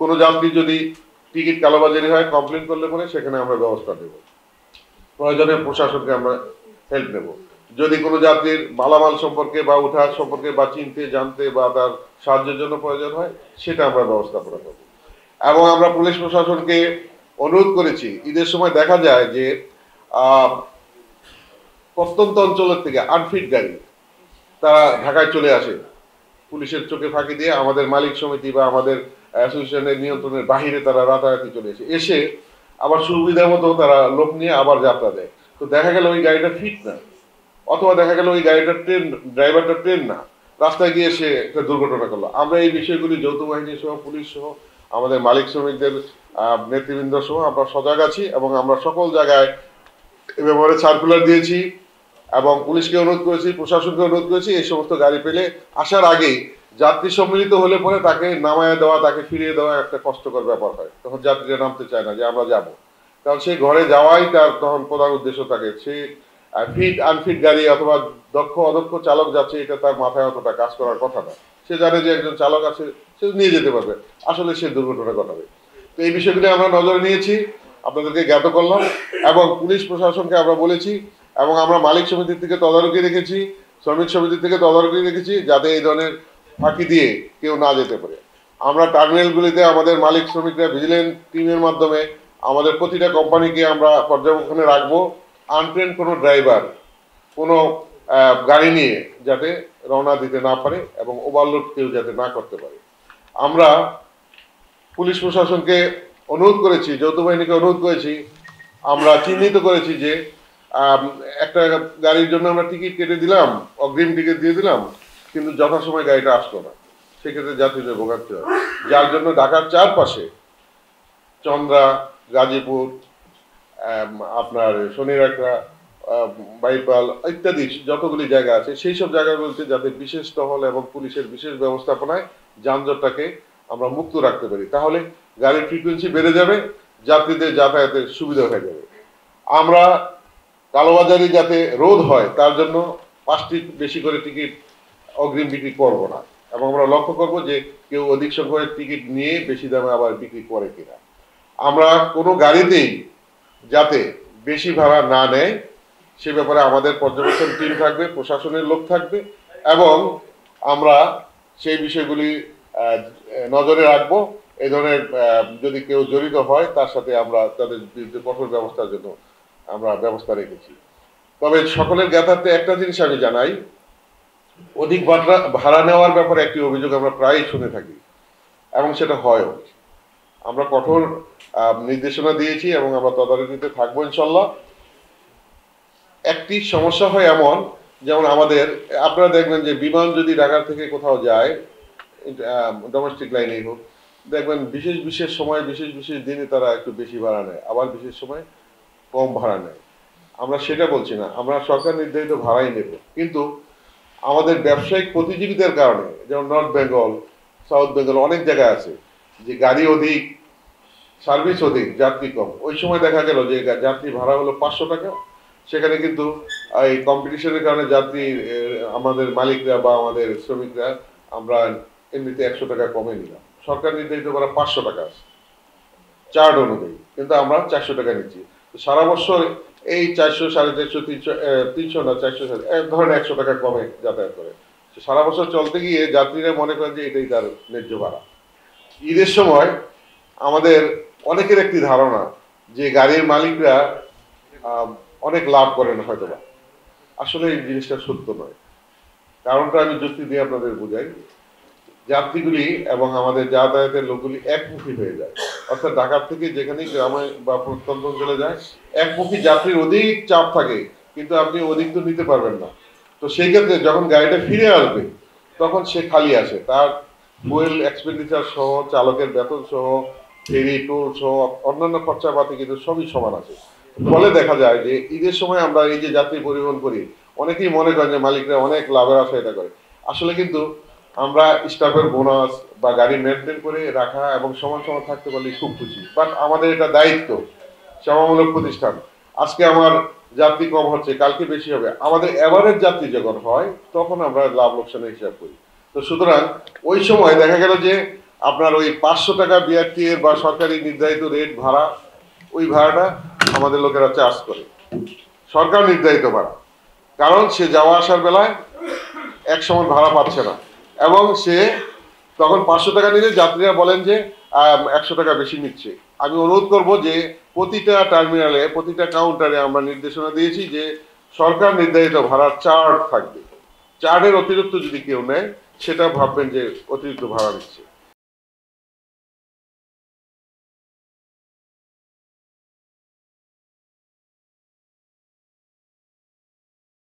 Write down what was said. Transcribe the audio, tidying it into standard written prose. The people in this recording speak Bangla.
কোনো যাত্রী যদি টিকিট কালোবাজারি হয় কমপ্লেন করলে পরে সেখানে আমরা ব্যবস্থা নেব, প্রয়োজনে প্রশাসনকে আমরা হেল্প নেব। যদি কোনো যাত্রীর মালামাল সম্পর্কে বা উঠার সম্পর্কে বা চিনতে জানতে বা তার সাহায্যের জন্য প্রয়োজন হয় সেটা আমরা ব্যবস্থাপনা করব। এবং আমরা পুলিশ প্রশাসনকে অনুরোধ করেছি, ঈদের সময় দেখা যায় যে প্রত্যন্ত অঞ্চলের থেকে আনফিট গাড়ি তারা ঢাকায় চলে আসে, পুলিশের চোখে ফাঁকি দিয়ে আমাদের মালিক সমিতি বা আমাদের অ্যাসোসিয়েশনের নিয়ন্ত্রণের বাহিরে তারা রাতারাতি চলে এসে আবার সুবিধা মতো তারা লোক নিয়ে আবার যাত্রা দেয়। তো দেখা গেল ওই গাড়িটা ফিট না, অথবা দেখা গেল ওই গাড়িটা ট্রেন, ড্রাইভারটা ট্রেন না, রাস্তায় গিয়ে সে একটা দুর্ঘটনা করলো। আমরা এই বিষয়গুলি যৌথ বাহিনী সহ, পুলিশ সহ, আমাদের মালিক শ্রমিকদের নেতৃবৃন্দ সহ আমরা সজাগ আছি এবং আমরা সকল জায়গায় এ ব্যাপারে সার্কুলার দিয়েছি এবং পুলিশকে অনুরোধ করেছি, প্রশাসনকে অনুরোধ করেছি এই সমস্ত গাড়ি পেলে আসার আগেই যাত্রী সম্মিলিত হলে পরে তাকে নামায় দেওয়া, তাকে ফিরিয়ে দেওয়া একটা কষ্টকর ব্যাপার হয়। তখন যাত্রীরা নামতে চায় না যে আমরা যাব, কারণ সে ঘরে যাওয়াই তার তখন প্রধান উদ্দেশ্য থাকে। সে ফিট আনফিট গাড়ি অথবা দক্ষ অদক্ষ চালক যাচ্ছে এটা তার মাথায় অতটা কাজ করার কথা না। সে জানে যে একজন চালক আছে, সে নিয়ে যেতে পারবে, আসলে সে দুর্ঘটনা ঘটাবে। তো এই বিষয়গুলি আমরা নজরে নিয়েছি, আপনাদেরকে জ্ঞাত করলাম এবং পুলিশ প্রশাসনকে আমরা বলেছি এবং আমরা মালিক সমিতির থেকে তদারকি রেখেছি, শ্রমিক সমিতির থেকে তদারকি রেখেছি যাতে এই ধরনের ফাঁকি দিয়ে কেউ না যেতে পারে। আমরা টার্মিনালগুলিতে আমাদের মালিক শ্রমিকরা ভিজিলেন্ট টিমের মাধ্যমে আমাদের প্রতিটা কোম্পানিকে আমরা পর্যবেক্ষণে রাখবো। আনট্রেন কোনো ড্রাইভার কোনো গাড়ি নিয়ে যাতে রওনা দিতে না পারে এবং ওভারলোড কেউ যাতে না করতে পারে। আমরা পুলিশ প্রশাসনকে অনুরোধ করেছি, যৌথ বাহিনীকে অনুরোধ করেছি, আমরা চিহ্নিত করেছি যে একটা গাড়ির জন্য আমরা টিকিট কেটে দিলাম, অগ্রিম টিকিট দিয়ে দিলাম, কিন্তু যথাসময় গাড়িটা আসলো না, সেক্ষেত্রে যাত্রীদের ভোগান্তি হয়। যার জন্য ঢাকার চারপাশে চন্দ্রা, গাজীপুর, আপনার শনিরাকড়া, বাইপাল ইত্যাদি যতগুলি জায়গা আছে সেই সব জায়গাগুলোতে যাতে বিশেষ টহল এবং পুলিশের বিশেষ ব্যবস্থাপনায় যানজটটাকে আমরা মুক্ত রাখতে পারি, তাহলে গাড়ির ফ্রিকোয়েন্সি বেড়ে যাবে, যাত্রীদের যাতায়াতের সুবিধা হয়ে যাবে। আমরা কালোবাজারি যাতে রোধ হয় তার জন্য 5টি বেশি করে টিকিট অগ্রিম বিক্রি করব না এবং আমরা লক্ষ্য করব যে কেউ অধিক সংখ্যক টিকিট নিয়ে বেশি দামে আবার বিক্রি করে কিনা। আমরা কোনো গাড়িতেই যাতে বেশি ভাড়া না নেয় সে ব্যাপারে আমাদের পর্যবেক্ষণ টিম থাকবে, প্রশাসনের লোক থাকবে এবং আমরা সেই বিষয়গুলি নজরে রাখবো। এই ধরনের যদি কেউ জড়িত হয় তার সাথে আমরা তাদের বিরুদ্ধে কঠোর ব্যবস্থার জন্য আমরা ব্যবস্থা রেখেছি। তবে সকলের জ্ঞাতার্থে একটা জিনিস আমি জানাই, অধিক ভাড়া নেওয়ার ব্যাপারে একটি অভিযোগ আমরা প্রায়ই শুনে থাকি এবং সেটা হয়ও। আমরা কঠোর নির্দেশনা দিয়েছি এবং আমরা তদারকিতে থাকবো ইনশাল্লাহ। একটি সমস্যা হয় এমন, যেমন আমাদের আপনারা দেখবেন যে বিমান যদি ঢাকা থেকে কোথাও যায়, ডোমেস্টিক লাইনেই হোক, দেখবেন বিশেষ বিশেষ সময় বিশেষ বিশেষ দিনে তারা একটু বেশি ভাড়া নেয়, আবার বিশেষ সময় কম ভাড়া নেয়। আমরা সেটা বলছি না, আমরা সরকার নির্ধারিত ভাড়াই নেব, কিন্তু আমাদের ব্যবসায়িক প্রতিযোগিতার কারণে যেমন নর্থ বেঙ্গল, সাউথ বেঙ্গল অনেক জায়গায় আছে যে গাড়ি অধিক, সার্ভিস অধিক, যাত্রী কম, ওই সময় দেখা গেল যে যাত্রী ভাড়া হলো 500 টাকা, সেখানে কিন্তু এই কম্পিটিশনের কারণে যাত্রী আমাদের মালিকরা বা আমাদের শ্রমিকরা আমরা এমনিতে 100 টাকা কমে নিলাম। সরকার নির্ধারিত করা 500 টাকা আছে চার্ট অনুযায়ী, কিন্তু আমরা 400 টাকা নিচ্ছি। সারা বছর এই 400, 450, 300 না 400 ধরেন 100 টাকা কমে যাতায়াত করে। সারা বছর চলতে গিয়ে যাত্রীরা মনে করেন যে এটাই তার ন্যায্য ভাড়া। ঈদের সময় আমাদের অনেকের একটি ধারণা যে গাড়ির মালিকরা অনেক লাভ করেন হয়তোবা, আসলে এই জিনিসটা সত্য নয়। কারণটা আমি যুক্তি দিয়ে আপনাদের বোঝাই। যাত্রীগুলি এবং আমাদের যাতায়াতের লোকগুলি একমুখী হয়ে যায়, অর্থাৎ ঢাকা থেকে যেখানে গ্রামে বা প্রত্যন্ত অঞ্চলে যায় একমুখী যাত্রীর অধিক চাপ থাকে, কিন্তু আপনি অধিক তো নিতে পারবেন না। তো সেই ক্ষেত্রে যখন গাড়িটা ফিরে আসবে তখন সে খালি আসে, তার ফুয়েল এক্সপেন্ডিচার সহ, চালকের বেতন সহ, ফেরি টোল সহ অন্যান্য খরচাপাতি কিন্তু সবই সমান আছে। ফলে দেখা যায় যে ঈদের সময় আমরা এই যে যাত্রী পরিবহন করি, অনেকেই মনে করেন যে মালিকরা অনেক লাভের আশা এটা করে, আসলে কিন্তু আমরা স্টাফের বোনাস বা গাড়ি মেনটেন করে রাখা এবং সমান সমান থাকতে পারলে খুব খুশি। বাট আমাদের এটা দায়িত্ব, সেবামূলক প্রতিষ্ঠান। আজকে আমার যাত্রী কম হচ্ছে, কালকে বেশি হবে, আমাদের এভারেজ যাত্রী যখন হয় তখন আমরা লাভ লোকসানের হিসাব করি। তো সুতরাং ওই সময় দেখা গেল যে আপনার ওই 500 টাকা বিআরটি এর বা সরকারি নির্ধারিত রেট ভাড়া, ওই ভাড়াটা আমাদের লোকেরা চার্জ করে, সরকার নির্ধারিত ভাড়া। কারণ সে যাওয়া আসার বেলায় এক সমান ভাড়া পাচ্ছে না, এবং সে তখন 500 টাকা নিলে যাত্রীরা বলেন যে 100 টাকা বেশি নিচ্ছে। আমি অনুরোধ করব যে প্রতিটা টার্মিনালে, প্রতিটা কাউন্টারে আমরা নির্দেশনা দিয়েছি যে সরকার নির্ধারিত ভাড়ার চার্ট থাকবে। চার্টের অতিরিক্ত যদি কেউ নেয়, সেটা ভাববেন যে অতিরিক্ত ভাড়া নিচ্ছে।